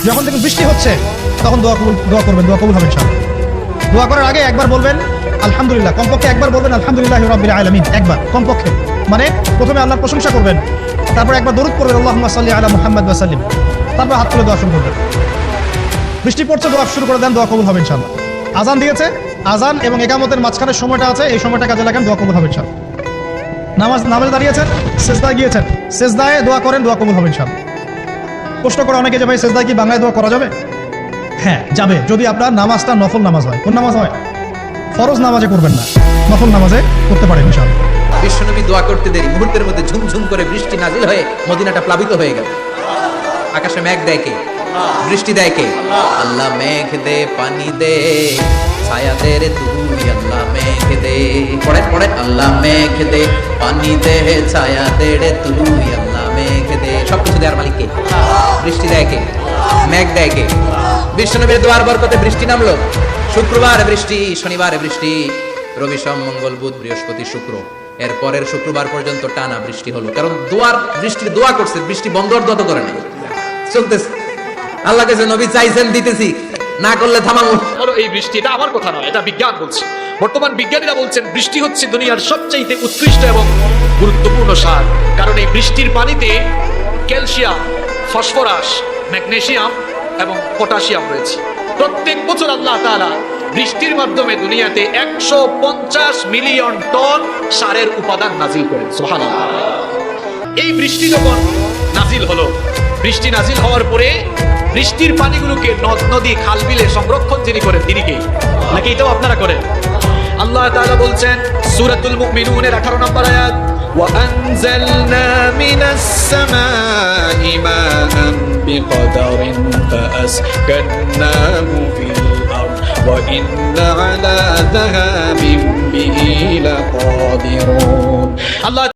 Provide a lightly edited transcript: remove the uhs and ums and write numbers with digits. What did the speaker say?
যখন দেখুন বৃষ্টি হচ্ছে তখন দোয়া করবেন, দোয়া কবুল হবে ইনশাআল্লাহ। দোয়া করার আগে একবার বলবেন আলহামদুলিল্লাহ, কমপক্ষে একবার বলবেন আলহামদুলিল্লাহি রাব্বিল আলামিন, একবার কমপক্ষে। মানে প্রথমে আল্লাহর প্রশংসা করবেন, তারপর একবার দরুদ পড়বেন আল্লাহুম্মা সাল্লি আলা মুহাম্মাদ ওয়া সাল্লিম, তারপর হাত তুলে দোয়া শুরু করবেন। বৃষ্টি পড়ছে, দোয়া শুরু করে দেন, দোয়া কবুল হবে ইনশাআল্লাহ। আজান দিয়েছে, আজান এবং ইকামতের মাঝখানে সময়টা আছে, এই সময়টা কাজে লাগান, দোয়া কবুল হবে ইনশাআল্লাহ। নামাজে দাঁড়িয়েছেন, সেজদায় গিয়েছেন, সেজদায় দোয়া করেন, দোয়া কবুল হবে ইনশাআল্লাহ। প্রশ্ন করে অনেকে যে ভাই সেজদায় কি বাংলায় দোয়া করা যাবে? হ্যাঁ যাবে, যদি আপনার নামাজটা নফল নামাজ হয়। কোন নামাজ হয়? ফরজ নামাজে করবেন না, নফল নামাজে করতে পারেন ইনশাআল্লাহ। বিশ্বনবী দোয়া করতে দেরি, মুহূর্তের মধ্যে ঝুমঝুম করে বৃষ্টি নাজিল হয়ে মদিনাটা প্লাবিত হয়ে গেল। আকাশে মেঘ দেয় কে? বৃষ্টি দেয় কে? আল্লাহ মেঘ দে, পানি দে, ছায়া দে রে তুই, আল্লাহ মেঘ দে। পড়েন পড়েন, আল্লাহ মেঘ দে, পানি দে, ছায়া দে রে তুই, আল্লাহ মেঘ দে। সবকিছু দেওয়ার মালিক কে? বৃষ্টি দেয় কে? মেঘ দেয় কে? বিশ্বনবীর দোয়ার বরকতে বৃষ্টি নামলো। শুক্রবার বৃষ্টি, শনিবার বৃষ্টি, রবি সোম মঙ্গল বুধ বৃহস্পতি শুক্র, এর পরের শুক্রবার পর্যন্ত টানা বৃষ্টি হলো। কারণ বৃষ্টির দোয়া করছে, বৃষ্টি বন্ধ আর দত করে নাই, চলতেছে। আল্লাহ কাছে নবী চাইছেন, দিতেছি, না করলে থামাবো। এই বৃষ্টি, এটা আমার কথা নয়, এটা বিজ্ঞান বলছে। বর্তমান বিজ্ঞানীরা বলছেন বৃষ্টি হচ্ছে দুনিয়ার সবচাইতে উৎকৃষ্ট এবং গুরুত্বপূর্ণ সার। কারণ এই বৃষ্টির পানিতে ক্যালসিয়াম, ফসফরাস, ম্যাগনেসিয়াম এবং পটাশিয়াম রয়েছে। প্রত্যেক বছর আল্লাহ তাআলা বৃষ্টির মাধ্যমে দুনিয়াতে 150 মিলিয়ন টন সারের উপাদান নাজিল করেন। সুবহানাল্লাহ। এই বৃষ্টি যখন নাজিল হলো, বৃষ্টি নাজিল হওয়ার পরে বৃষ্টির পানিগুলোকে নদ নদী খাল বিলে সংরক্ষণ যিনি করেন তিনি কে? নাকি এটাও আপনারা করেন? আল্লাহ তাআলা বলছেন সূরাতুল মুমিনুনের 18 নম্বর আয়াত, ওয়া আনজালনা মিনাস সামাই মাআন বিকদারিন ফাআসকান্নাহু ফিল আরদ ওয়া ইন্না আলা যাহাবিন বিহি লাকাদিরুন। আল্লাহ